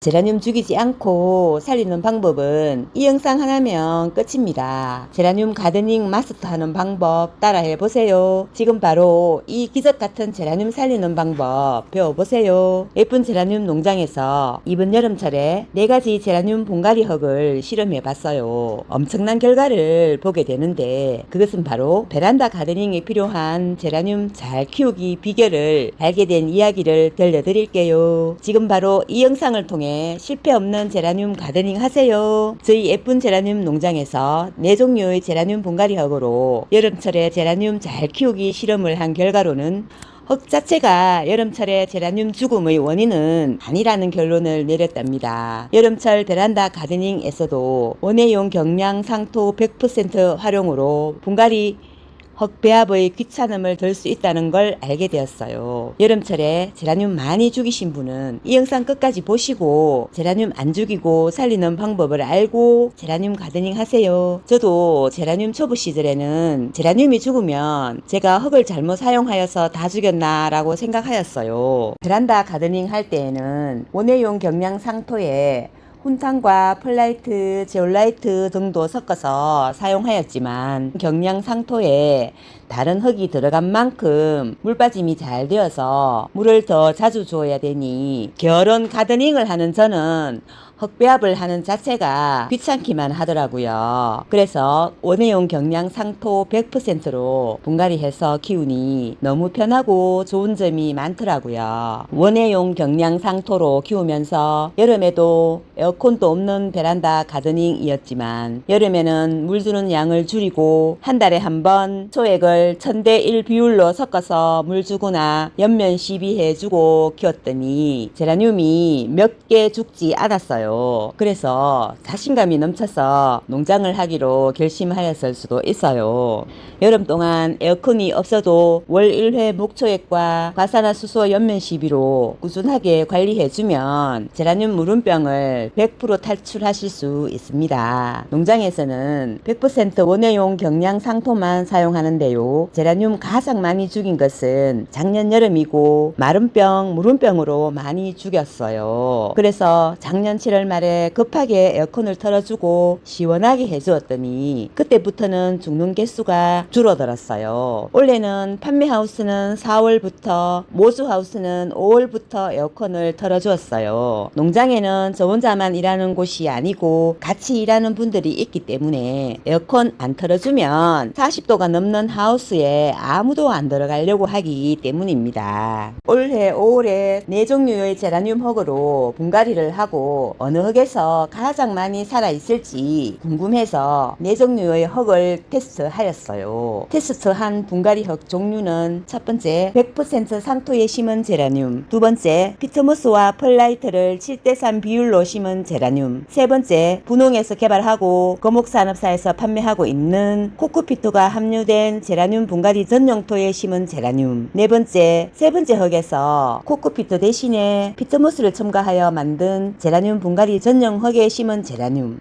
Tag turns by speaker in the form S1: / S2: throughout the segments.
S1: 제라늄 죽이지 않고 살리는 방법은 이 영상 하나면 끝입니다. 제라늄 가드닝 마스터하는 방법 따라해 보세요. 지금 바로 이 기적 같은 제라늄 살리는 방법 배워보세요. 예쁜 제라늄 농장에서 이번 여름철에 4가지 제라늄 분갈이 흙을 실험해 봤어요. 엄청난 결과를 보게 되는데 그것은 바로 베란다 가드닝에 필요한 제라늄 잘 키우기 비결을 알게 된 이야기를 들려드릴게요. 지금 바로 이 영상을 통해 실패 없는 제라늄 가드닝 하세요. 저희 예쁜 제라늄 농장에서 4종류의 제라늄 분갈이 흙으로 여름철에 제라늄 잘 키우기 실험을 한 결과로는 흙 자체가 여름철에 제라늄 죽음의 원인은 아니라는 결론을 내렸답니다. 여름철 베란다 가드닝에서도 원예용 경량 상토 100% 활용으로 분갈이 흙 배합의 귀찮음을 덜 수 있다는 걸 알게 되었어요. 여름철에 제라늄 많이 죽이신 분은 이 영상 끝까지 보시고 제라늄 안 죽이고 살리는 방법을 알고 제라늄 가드닝 하세요. 저도 제라늄 초보 시절에는 제라늄이 죽으면 제가 흙을 잘못 사용하여서 다 죽였나 라고 생각하였어요. 베란다 가드닝 할 때에는 원예용 경량 상토에 훈탕과 펄라이트, 제올라이트 등도 섞어서 사용하였지만 경량 상토에 다른 흙이 들어간 만큼 물 빠짐이 잘 되어서 물을 더 자주 주어야 되니 결혼 가드닝을 하는 저는 흙 배합을 하는 자체가 귀찮기만 하더라고요. 그래서 원예용 경량 상토 100%로 분갈이해서 키우니 너무 편하고 좋은 점이 많더라고요. 원예용 경량 상토로 키우면서 여름에도 에어컨도 없는 베란다 가드닝이었지만 여름에는 물 주는 양을 줄이고 한 달에 한 번 소액을 1000대1 비율로 섞어서 물 주거나 연면 시비해주고 키웠더니 제라늄이 몇 개 죽지 않았어요. 그래서 자신감이 넘쳐서 농장을 하기로 결심하였을 수도 있어요. 여름 동안 에어컨이 없어도 월 1회 목초액과 과산화수소 연면 시비로 꾸준하게 관리해주면 제라늄 물음병을 100% 탈출하실 수 있습니다. 농장에서는 100% 원예용 경량 상토만 사용하는데요. 제라늄 가장 많이 죽인 것은 작년 여름이고 마름병, 물음병으로 많이 죽였어요. 그래서 작년 7월 말에 급하게 에어컨을 틀어주고 시원하게 해주었더니 그때부터는 죽는 개수가 줄어들었어요. 올해는 판매하우스는 4월부터, 모주하우스는 5월부터 에어컨을 틀어주었어요. 농장에는 저 혼자만 일하는 곳이 아니고 같이 일하는 분들이 있기 때문에 에어컨 안 틀어주면 40도가 넘는 하우스에 아무도 안 들어가려고 하기 때문입니다. 올해 5월에 4종류의 제라늄 흙으로 분갈이를 하고 어느 흙에서 가장 많이 살아있을지 궁금해서 4종류의 흙을 테스트하였어요. 테스트한 분갈이 흙 종류는 첫 번째 100% 상토에 심은 제라늄, 두 번째 피트모스와 펄라이트를 7:3 비율로 심은 제라늄, 세 번째 분홍에서 개발하고 거목산업사에서 판매하고 있는 코코피트가 함유된 제라늄 분갈이 전용토에 심은 제라늄, 세 번째 흙에서 코코피트 대신에 피트모스를 첨가하여 만든 제라늄 분갈이 전용 흙에 심은 제라늄.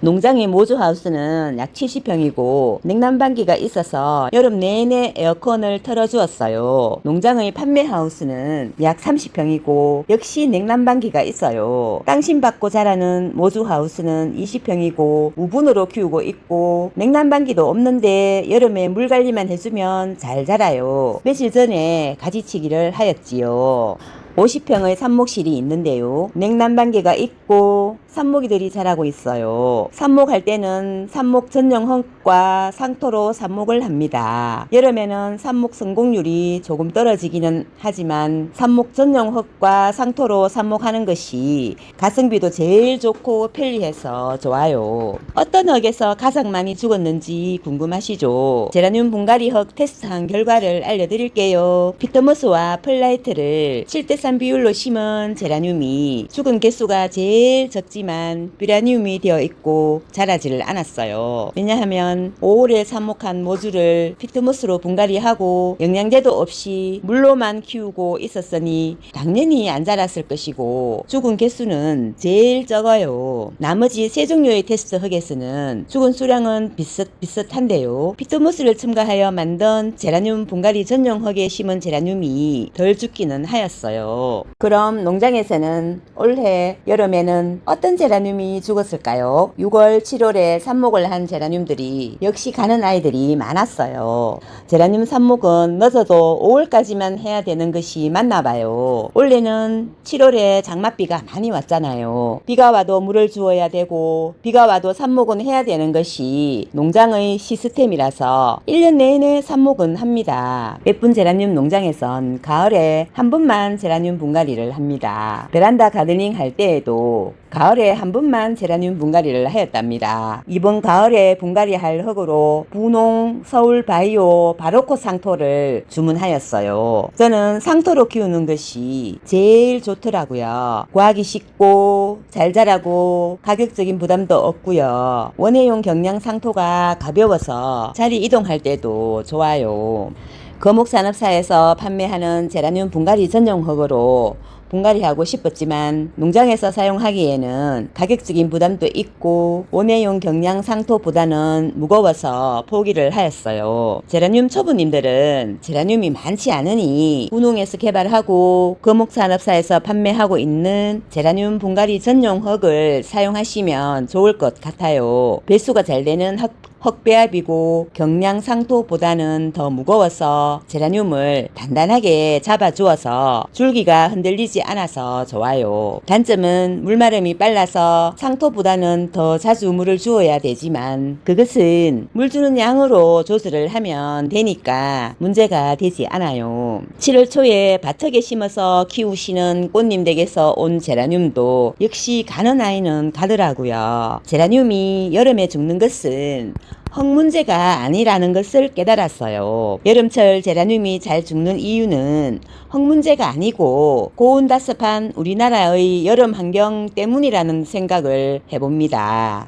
S1: 농장의 모주하우스는 약 70평이고 냉난방기가 있어서 여름 내내 에어컨을 틀어주었어요. 농장의 판매하우스는 약 30평이고 역시 냉난방기가 있어요. 땅심 받고 자라는 모주하우스는 20평이고 우분으로 키우고 있고 냉난방기도 없는데 여름에 물 관리만 해주면 잘 자라요. 며칠 전에 가지치기를 하였지요. 50평의 삽목실이 있는데요. 냉난방기가 있고 삽목이들이 자라고 있어요. 삽목할 때는 삽목 전용 흙과 상토로 삽목을 합니다. 여름에는 삽목 성공률이 조금 떨어지기는 하지만 삽목 전용 흙과 상토로 삽목하는 것이 가성비도 제일 좋고 편리해서 좋아요. 어떤 흙에서 가장 많이 죽었는지 궁금하시죠? 제라늄 분갈이 흙 테스트한 결과를 알려드릴게요. 피트모스와 펄라이트를 7:3 비율로 심은 제라늄이 죽은 개수가 제일 적지만 뷰라늄이 되어 있고 자라지를 않았어요. 왜냐하면 5월에 삽목한 모주를 피트모스로 분갈이하고 영양제도 없이 물로만 키우고 있었으니 당연히 안 자랐을 것이고 죽은 개수는 제일 적어요. 나머지 3종류의 테스트 흙에서는 죽은 수량은 비슷한데요. 피트모스를 첨가하여 만든 제라늄 분갈이 전용 흙에 심은 제라늄이 덜 죽기는 하였어요. 있어요. 그럼 농장에서는 올해 여름에는 어떤 제라늄이 죽었을까요? 6월, 7월에 삽목을 한 제라늄들이 역시 가는 아이들이 많았어요. 제라늄 삽목은 늦어도 5월까지만 해야 되는 것이 맞나 봐요. 원래는 7월에 장맛비가 많이 왔잖아요. 비가 와도 물을 주어야 되고 비가 와도 삽목은 해야 되는 것이 농장의 시스템이라서 1년 내내 삽목은 합니다. 예쁜 제라늄 농장에선 가을에 한 번만 제라늄 분갈이를 합니다. 베란다 가드닝 할 때에도 가을에 한 번만 제라늄 분갈이를 하였답니다. 이번 가을에 분갈이할 흙으로 분홍 서울 바이오 바로코 상토를 주문하였어요. 저는 상토로 키우는 것이 제일 좋더라고요. 구하기 쉽고 잘 자라고 가격적인 부담도 없고요. 원예용 경량 상토가 가벼워서 자리 이동할 때도 좋아요. 거목산업사에서 판매하는 제라늄 분갈이 전용 흙으로 분갈이하고 싶었지만 농장에서 사용하기에는 가격적인 부담도 있고 원예용 경량 상토보다는 무거워서 포기를 하였어요. 제라늄 초보님들은 제라늄이 많지 않으니 분홍에서 개발하고 거목산업사에서 판매하고 있는 제라늄 분갈이 전용 흙을 사용하시면 좋을 것 같아요. 배수가 잘 되는 흙배합이고 경량 상토보다는 더 무거워서 제라늄을 단단하게 잡아주어서 줄기가 흔들리지 않아서 좋아요. 단점은 물마름이 빨라서 상토보다는 더 자주 물을 주어야 되지만 그것은 물 주는 양으로 조절을 하면 되니까 문제가 되지 않아요. 7월 초에 밭흙에 심어서 키우시는 꽃님 댁에서 온 제라늄도 역시 가는 아이는 가더라고요. 제라늄이 여름에 죽는 것은 흙 문제가 아니라는 것을 깨달았어요. 여름철 제라늄이 잘 죽는 이유는 흙 문제가 아니고 고온다습한 우리나라의 여름 환경 때문이라는 생각을 해봅니다.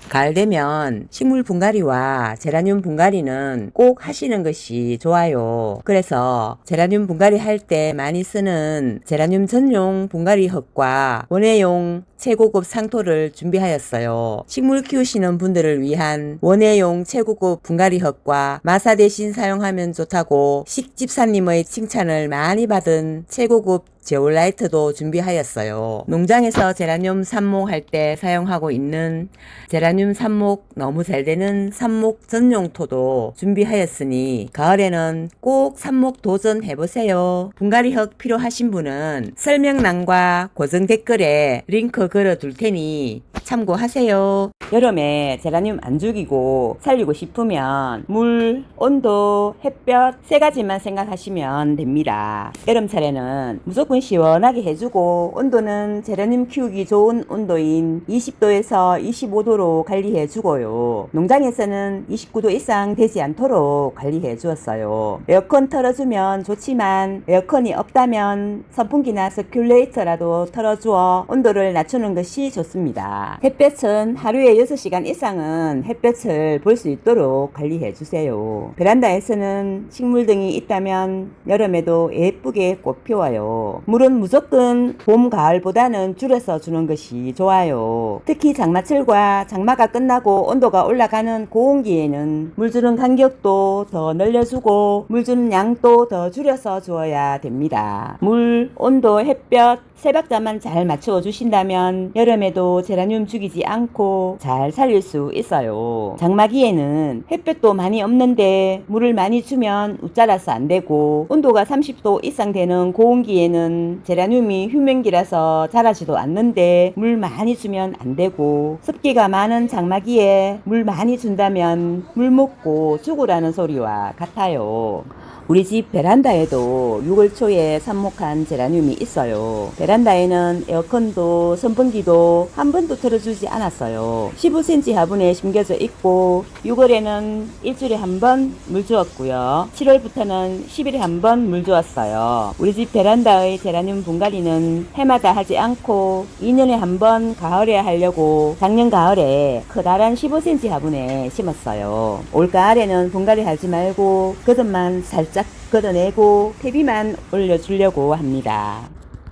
S1: 가을 되면 식물 분갈이와 제라늄 분갈이는 꼭 하시는 것이 좋아요. 그래서 제라늄 분갈이 할 때 많이 쓰는 제라늄 전용 분갈이 흙과 원예용 최고급 상토를 준비하였어요. 식물 키우시는 분들을 위한 원예용 최고급 분갈이 흙과 마사 대신 사용하면 좋다고 식집사님의 칭찬을 많이 받은 최고급 제올라이트도 준비하였어요. 농장에서 제라늄 삽목할 때 사용하고 있는 제라늄 삽목 너무 잘 되는 삽목 전용토도 준비하였으니 가을에는 꼭 삽목 도전해보세요. 분갈이 흙 필요하신 분은 설명란과 고정 댓글에 링크 걸어둘 테니 참고하세요. 여름에 제라늄 안 죽이고 살리고 싶으면 물, 온도, 햇볕 세 가지만 생각하시면 됩니다. 여름철에는 무조건 시원하게 해주고 온도는 제라늄 키우기 좋은 온도인 20도에서 25도로 관리해주고요. 농장에서는 29도 이상 되지 않도록 관리해 주었어요. 에어컨 틀어주면 좋지만 에어컨이 없다면 선풍기나 서큘레이터라도 틀어주어 온도를 낮추는 것이 좋습니다. 햇볕은 하루에 6시간 이상은 햇볕을 볼 수 있도록 관리해 주세요. 베란다에서는 식물 등이 있다면 여름에도 예쁘게 꽃 피워요. 물은 무조건 봄, 가을보다는 줄여서 주는 것이 좋아요. 특히 장마철과 장마가 끝나고 온도가 올라가는 고온기에는 물 주는 간격도 더 늘려주고 물 주는 양도 더 줄여서 주어야 됩니다. 물, 온도, 햇볕 세 박자만 잘 맞추어 주신다면 여름에도 제라늄 죽이지 않고 잘 살릴 수 있어요. 장마기에는 햇볕도 많이 없는데 물을 많이 주면 웃자라서 안 되고 온도가 30도 이상 되는 고온기에는 제라늄이 휴면기라서 자라지도 않는데 물 많이 주면 안 되고 습기가 많은 장마기에 물 많이 준다면 물 먹고 죽으라는 소리와 같아요. 우리 집 베란다에도 6월 초에 삽목한 제라늄이 있어요. 베란다에는 에어컨도 선풍기도 한 번도 틀어주지 않았어요. 15cm 화분에 심겨져 있고 6월에는 일주일에 한 번 물 주었고요. 7월부터는 10일에 한 번 물 주었어요. 우리 집 베란다의 제라늄 분갈이는 해마다 하지 않고 2년에 한 번 가을에 하려고 작년 가을에 커다란 15cm 화분에 심었어요. 올 가을에는 분갈이 하지 말고 겉은 살짝 걷어내고 퇴비만 올려주려고 합니다.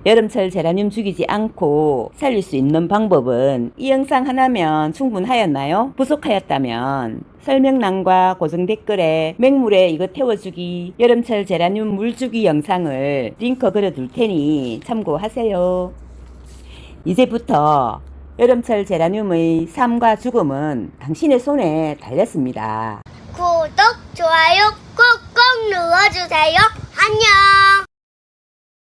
S1: 여름철 제라늄 죽이지 않고 살릴 수 있는 방법은 이 영상 하나면 충분하였나요? 부족하였다면 설명란과 고정 댓글에 맹물에 이거 태워주기 여름철 제라늄 물주기 영상을 링크 걸어둘 테니 참고하세요. 이제부터 여름철 제라늄의 삶과 죽음은 당신의 손에 달렸습니다.
S2: 구독, 좋아요 꾹꾹 눌러주세요. 안녕!